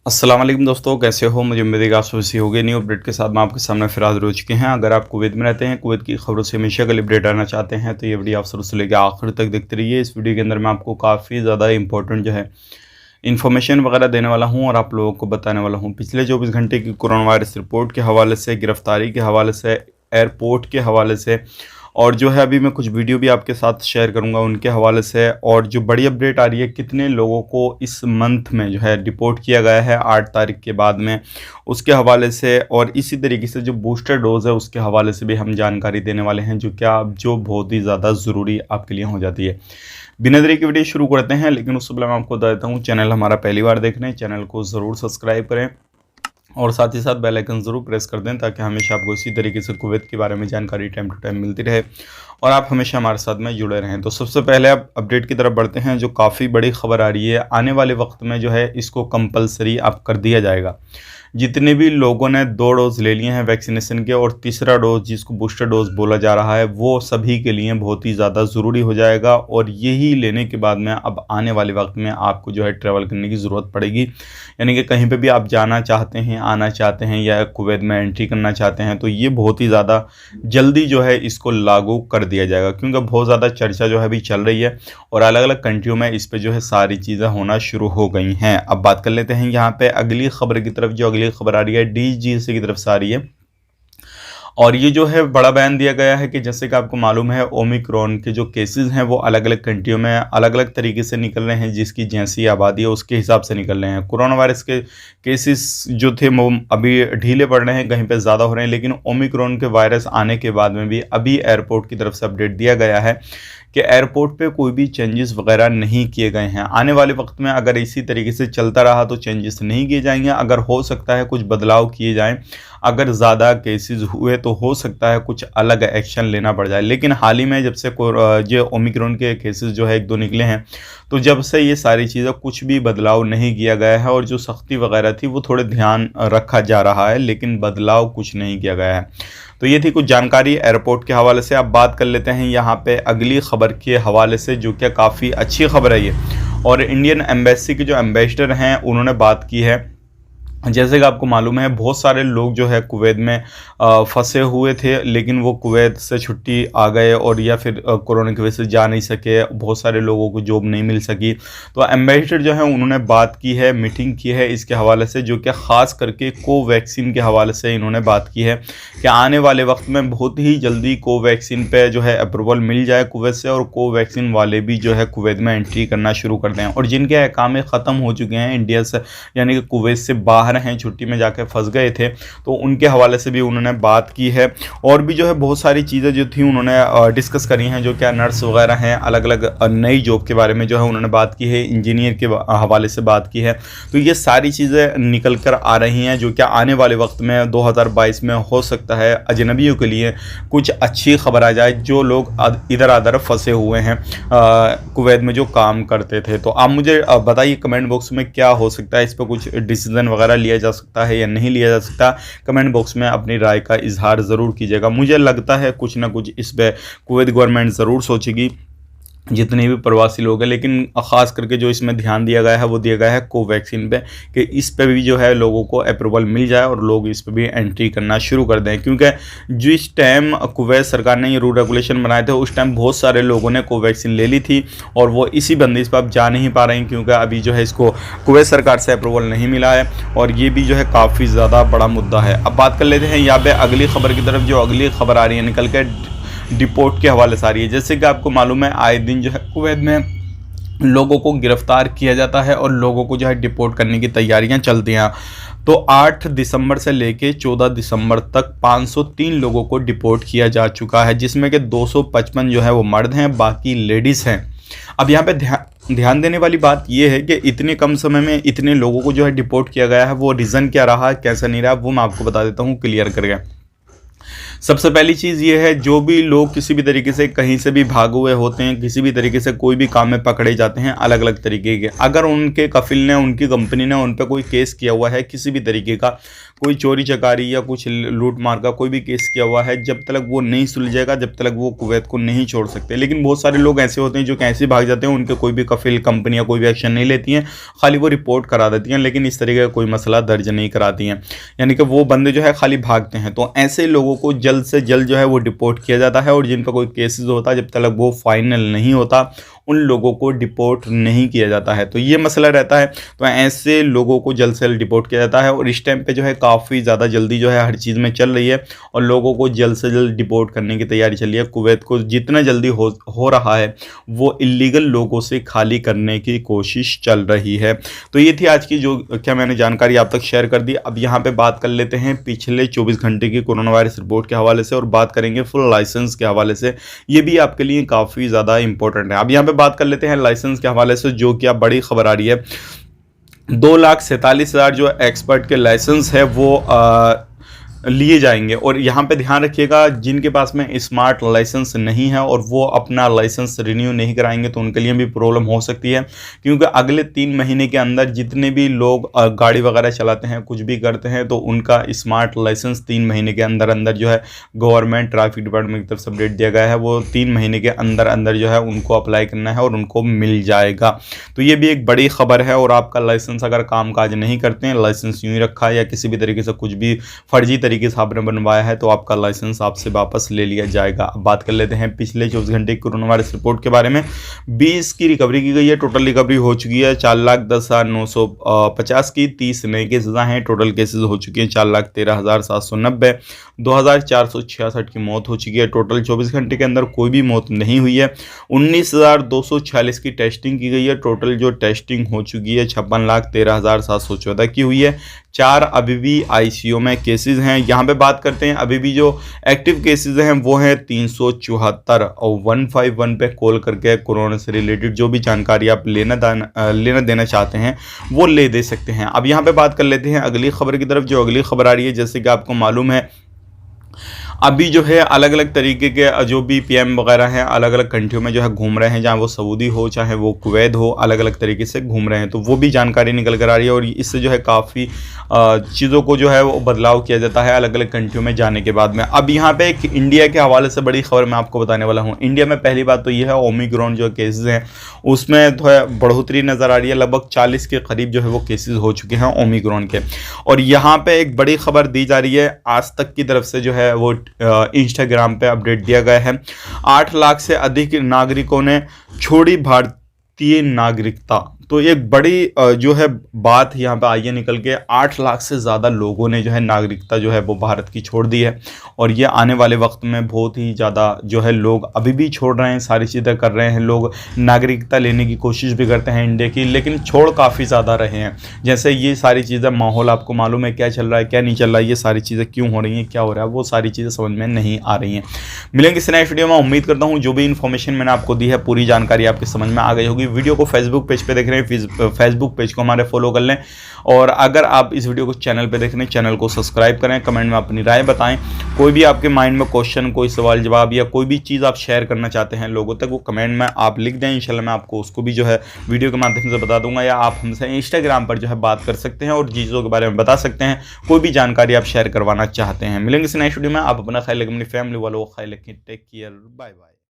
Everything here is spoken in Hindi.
अस्सलाम वालेकुम दोस्तों, कैसे हो? मुझे उम्मीद है कि आप खुशी होगी। न्यू अपडेट के साथ मैं आपके सामने फिर हाजिर हो चुके हैं। अगर आप कुवैत में रहते हैं, कुवैत की खबरों से हमेशा के लिए अपडेट आना चाहते हैं तो ये वीडियो आप शुरू से लेकर आखिर तक देखते रहिए। इस वीडियो के अंदर मैं आपको काफ़ी ज़्यादा इंपॉर्टेंट इन्फॉर्मेशन वगैरह देने वाला हूँ और आप लोगों को बताने वाला हूँ पिछले 24 घंटे की कोरोना वायरस रिपोर्ट के हवाले से, गिरफ्तारी के हवाले से, एयरपोर्ट के हवाले से, और अभी मैं कुछ वीडियो भी आपके साथ शेयर करूंगा उनके हवाले से। और जो बड़ी अपडेट आ रही है, कितने लोगों को इस मंथ में डिपोर्ट किया गया है 8 तारीख के बाद में, उसके हवाले से। और इसी तरीके से जो बूस्टर डोज है उसके हवाले से भी हम जानकारी देने वाले हैं, जो बहुत ही ज़्यादा ज़रूरी आपके लिए हो जाती है। बिना देरी की वीडियो शुरू करते हैं, लेकिन उससे पहले मैं आपको बता देता हूँ, चैनल हमारा पहली बार देख रहे हैं, चैनल को ज़रूर सब्सक्राइब करें और साथ ही साथ बेल आइकन ज़रूर प्रेस कर दें ताकि हमेशा आपको इसी तरीके से कुवैत के बारे में जानकारी टाइम टू टाइम मिलती रहे और आप हमेशा हमारे साथ में जुड़े रहें। तो सबसे पहले आप अपडेट की तरफ बढ़ते हैं। जो काफ़ी बड़ी खबर आ रही है, आने वाले वक्त में इसको कंपलसरी आप कर दिया जाएगा। जितने भी लोगों ने 2 डोज ले लिए हैं वैक्सीनेशन के और तीसरा डोज जिसको बूस्टर डोज बोला जा रहा है, वो सभी के लिए बहुत ही ज़्यादा ज़रूरी हो जाएगा। और यही लेने के बाद में अब आने वाले वक्त में आपको ट्रैवल करने की ज़रूरत पड़ेगी। यानी कि कहीं पे भी आप जाना चाहते हैं, आना चाहते हैं या कुवैत में एंट्री करना चाहते हैं, तो ये बहुत ही ज़्यादा जल्दी इसको लागू कर दिया जाएगा, क्योंकि बहुत ज़्यादा चर्चा अभी चल रही है और अलग अलग कंट्रियों में इस पे सारी चीज़ें होना शुरू हो गई हैं। अब बात कर लेते हैं यहाँ पे अगली खबर की तरफ। अगली खबर आ रही है डीजीसी की तरफ से आ रही है और ये बड़ा बयान दिया गया है कि जैसे कि आपको मालूम है, ओमिक्रॉन के जो केसेस हैं वो अलग अलग कंट्रियों में अलग अलग तरीके से निकल रहे हैं, जिसकी जैसी आबादी है उसके हिसाब से निकल रहे हैं। कोरोना वायरस के केसेस जो थे वो अभी ढीले पड़ रहे हैं, कहीं पे ज़्यादा हो रहे हैं, लेकिन ओमिक्रॉन के वायरस आने के बाद में भी अभी एयरपोर्ट की तरफ से अपडेट दिया गया है कि एयरपोर्ट पे कोई भी चेंजेस वगैरह नहीं किए गए हैं। आने वाले वक्त में अगर इसी तरीके से चलता रहा तो चेंजेस नहीं किए जाएंगे। अगर हो सकता है कुछ बदलाव किए जाएं, अगर ज़्यादा केसेस हुए तो हो सकता है कुछ अलग एक्शन लेना पड़ जाए। लेकिन हाल ही में जब से जो ओमिक्रॉन के केसेस 1-2 निकले हैं, तो जब से ये सारी चीज़ें कुछ भी बदलाव नहीं किया गया है और जो सख्ती वगैरह थी वो थोड़े ध्यान रखा जा रहा है, लेकिन बदलाव कुछ नहीं किया गया है। तो ये थी कुछ जानकारी एयरपोर्ट के हवाले से। अब बात कर लेते हैं यहाँ पे अगली खबर के हवाले से, जो कि काफ़ी अच्छी खबर है ये। और इंडियन एम्बेसी के जो एम्बेसडर हैं उन्होंने बात की है। जैसे कि आपको मालूम है, बहुत सारे लोग कुवैत में फंसे हुए थे, लेकिन वो कुवैत से छुट्टी आ गए और या फिर कोरोना की वजह से जा नहीं सके। बहुत सारे लोगों को जॉब नहीं मिल सकी। तो एम्बेसडर उन्होंने बात की है, मीटिंग की है इसके हवाले से, जो कि ख़ास करके कोवैक्सीन के हवाले से इन्होंने बात की है कि आने वाले वक्त में बहुत ही जल्दी कोवैक्सीन पे अप्रूवल मिल जाए कुवैत से, और कोवैक्सीन वाले भी कुवैत में एंट्री करना शुरू कर दें। और जिनके अहकामे ख़त्म हो चुके हैं इंडिया से, यानी कि कुवैत से बाहर हैं, छुट्टी में जाकर फंस गए थे, तो उनके हवाले से भी उन्होंने बात की है। और भी बहुत सारी चीज़ें जो थी उन्होंने डिस्कस करी हैं, जो क्या नर्स वगैरह हैं, अलग अलग नई जॉब के बारे में उन्होंने बात की है, इंजीनियर के हवाले से बात की है। तो ये सारी चीज़ें निकल कर आ रही हैं, जो क्या आने वाले वक्त में 2022 में हो सकता है अजनबियों के लिए कुछ अच्छी खबर आ जाए, जो लोग इधर उधर फंसे हुए हैं कुवैत में जो काम करते थे। तो आप मुझे बताइए कमेंट बॉक्स में क्या हो सकता है, इस पर कुछ डिसीजन वगैरह लिया जा सकता है या नहीं लिया जा सकता। कमेंट बॉक्स में अपनी राय का इजहार ज़रूर कीजिएगा। मुझे लगता है कुछ ना कुछ इस पर कुवैत गवर्नमेंट ज़रूर सोचेगी, जितने भी प्रवासी लोग हैं। लेकिन ख़ास करके जो इसमें ध्यान दिया गया है वो दिया गया है कोवैक्सीन पे, कि इस पे भी लोगों को अप्रूवल मिल जाए और लोग इस पे भी एंट्री करना शुरू कर दें। क्योंकि जिस टाइम कुवैत सरकार ने ये रूल रेगुलेशन बनाए थे, उस टाइम बहुत सारे लोगों ने कोवैक्सीन ले ली थी और वो इसी बंदिश पर अब जा नहीं पा रहे हैं, क्योंकि अभी इसको कुवैत सरकार से अप्रूवल नहीं मिला है। और ये भी काफ़ी ज़्यादा बड़ा मुद्दा है। अब बात कर लेते हैं यहाँ पर अगली खबर की तरफ। जो अगली खबर आ रही है निकल के डिपोर्ट के हवाले से आ रही है। जैसे कि आपको मालूम है, आए दिन कुवैत में लोगों को गिरफ्तार किया जाता है और लोगों को डिपोर्ट करने की तैयारियां चलती हैं। तो 8 दिसंबर से लेके 14 दिसंबर तक 503 लोगों को डिपोर्ट किया जा चुका है, जिसमें कि 255 वो मर्द हैं, बाकी लेडीज़ हैं। अब यहाँ पे ध्यान देने वाली बात यह है कि इतने कम समय में इतने लोगों को डिपोर्ट किया गया है, वो रीज़न क्या रहा, कैसा नहीं रहा, वो मैं आपको बता देता हूँ क्लियर करके। सबसे पहली चीज़ ये है, जो भी लोग किसी भी तरीके से कहीं से भी भागे हुए होते हैं, किसी भी तरीके से कोई भी काम में पकड़े जाते हैं अलग अलग तरीके के, अगर उनके कफिल ने, उनकी कंपनी ने उन पर कोई केस किया हुआ है किसी भी तरीके का, कोई चोरी चकारी या कुछ लूट मार का कोई भी केस किया हुआ है, जब तक वो नहीं सुलझेगा जब तक वो कुवैत को नहीं छोड़ सकते। लेकिन बहुत सारे लोग ऐसे होते हैं जो कैसे भाग जाते हैं, उनके कोई भी कफिल कंपनियां कोई भी एक्शन नहीं लेती हैं, खाली वो रिपोर्ट करा देती हैं, लेकिन इस तरीके का कोई मसला दर्ज नहीं कराती हैं, यानी कि वो बंदे जो है खाली भागते हैं। तो ऐसे लोगों को जल्द से जल्द जो है वो डिपोर्ट किया जाता है, और जिन पर कोई केसेस होता है जब तक वो फाइनल नहीं होता उन लोगों को डिपोर्ट नहीं किया जाता है। तो ये मसला रहता है, तो ऐसे लोगों को जल्द से जल्द डिपोर्ट किया जाता है। और इस टाइम पे जो है काफ़ी ज़्यादा जल्दी जो है हर चीज़ में चल रही है, और लोगों को जल्द से जल्द डिपोर्ट करने की तैयारी चल रही है। कुवैत को जितना जल्दी हो रहा है वो इलीगल लोगों से खाली करने की कोशिश चल रही है। तो ये थी आज की जो क्या मैंने जानकारी आप तक शेयर कर दी। अब यहाँ पे बात कर लेते हैं पिछले 24 घंटे की कोरोना वायरस रिपोर्ट के हवाले से, और बात करेंगे फुल लाइसेंस के हवाले से। ये भी आपके लिए काफ़ी ज़्यादा इंपॉर्टेंट है। अब यहाँ पे बात कर लेते हैं लाइसेंस के हवाले से, जो कि अब बड़ी खबर आ रही है। 2,47,000 जो एक्सपर्ट के लाइसेंस है वो लिए जाएंगे। और यहाँ पे ध्यान रखिएगा, जिनके पास में स्मार्ट लाइसेंस नहीं है और वो अपना लाइसेंस रिन्यू नहीं कराएंगे तो उनके लिए भी प्रॉब्लम हो सकती है, क्योंकि अगले 3 महीने के अंदर जितने भी लोग गाड़ी वगैरह चलाते हैं, कुछ भी करते हैं, तो उनका स्मार्ट लाइसेंस 3 महीने के अंदर अंदर जो है गवर्नमेंट ट्रैफिक डिपार्टमेंट की तरफ से अपडेट दिया गया है, वो 3 महीने के अंदर अंदर जो है उनको अप्लाई करना है और उनको मिल जाएगा। तो ये भी एक बड़ी खबर है। और आपका लाइसेंस अगर काम काज नहीं करते हैं, लाइसेंस यूँ ही रखा है या किसी भी तरीके से कुछ भी फर्जी तरीके से आपने बनवाया है, तो आपका लाइसेंस आपसे वापस ले लिया जाएगा। अब बात कर लेते हैं पिछले 24 घंटे की कोरोना वायरस रिपोर्ट के बारे में। 20 की रिकवरी की गई है, टोटल रिकवरी हो चुकी है 4,10,950 की। 30 नए केसेज हैं, टोटल केसेज हो चुके हैं 4,13,790। 2,466 की मौत हो चुकी है। टोटल 24 घंटे के अंदर कोई भी मौत नहीं हुई है। 19,246 की टेस्टिंग की गई है, टोटल जो टेस्टिंग हो चुकी है 56,13,714 की हुई है। 4 अभी भी आईसीयू में केसेस हैं। यहाँ पे बात करते हैं, अभी भी जो एक्टिव केसेस हैं वो हैं 374, और 151 पे कॉल करके कोरोना से रिलेटेड जो भी जानकारी आप लेना देना चाहते हैं वो ले दे सकते हैं। अब यहाँ पे बात कर लेते हैं अगली खबर की तरफ। जो अगली खबर आ रही है, जैसे कि आपको मालूम है, अभी जो है अलग अलग तरीके के जो भी पीएम वगैरह हैं अलग अलग कंट्रियों में जो है घूम रहे हैं, जहाँ वो सऊदी हो चाहे वो कुवैत हो, अलग अलग तरीके से घूम रहे हैं। तो वो भी जानकारी निकल कर आ रही है, और इससे जो है काफ़ी चीज़ों को जो है वो बदलाव किया जाता है अलग अलग कंट्रियों में जाने के बाद में। अब यहाँ पे एक इंडिया के हवाले से बड़ी खबर मैं आपको बताने वाला हूँ। इंडिया में पहली बात तो ये है, ओमिक्रॉन जो केसेस हैं उसमें थोड़ा बढ़ोतरी नज़र आ रही है। लगभग 40 के करीब जो है वो केसेस हो चुके हैं ओमिक्रॉन के। और यहाँ पे एक बड़ी खबर दी जा रही है, आज तक की तरफ से जो है वो इंस्टाग्राम पे अपडेट दिया गया है। 8 लाख से अधिक नागरिकों ने छोड़ी भारतीय नागरिकता। तो एक बड़ी जो है बात यहाँ पे आई है निकल के, 8 लाख से ज़्यादा लोगों ने जो है नागरिकता जो है वो भारत की छोड़ दी है। और ये आने वाले वक्त में बहुत ही ज़्यादा जो है लोग अभी भी छोड़ रहे हैं, सारी चीज़ें कर रहे हैं। लोग नागरिकता लेने की कोशिश भी करते हैं इंडिया की, लेकिन छोड़ काफ़ी ज़्यादा रहे हैं। जैसे ये सारी चीज़ें, माहौल आपको मालूम है क्या चल रहा है क्या नहीं चल रहा है, ये सारी चीज़ें क्यों हो रही हैं, क्या हो रहा है, वो सारी चीज़ें समझ में नहीं आ रही हैं। मिलेंगे इस नेक्स्ट वीडियो में। उम्मीद करता हूँ जो भी इन्फॉर्मेशन मैंने आपको दी है पूरी जानकारी आपकी समझ में आ गई होगी। वीडियो को फेसबुक पेज पर देख रहे हैं, फेसबुक पेज को हमारे फॉलो कर लें। और अगर आप इस वीडियो को चैनल पे देख रहे हैं, चैनल को सब्सक्राइब करें। कमेंट में अपनी राय बताएं। कोई भी आपके माइंड में क्वेश्चन, कोई सवाल जवाब या कोई भी चीज़ आप शेयर करना चाहते हैं लोगों तक, वो कमेंट में आप लिख दें। इंशाल्लाह मैं आपको उसको भी जो है वीडियो के माध्यम से बता दूंगा, या आप हमसे इंस्टाग्राम पर जो है बात कर सकते हैं और चीज़ों के बारे में बता सकते हैं। कोई भी जानकारी आप शेयर करवाना चाहते हैं। मिलेंगे इस नेक्स्ट वीडियो में। आप अपना ख्याल रखें, अपनी फैमिली वालों को ख्याल रखें। Take care, bye bye.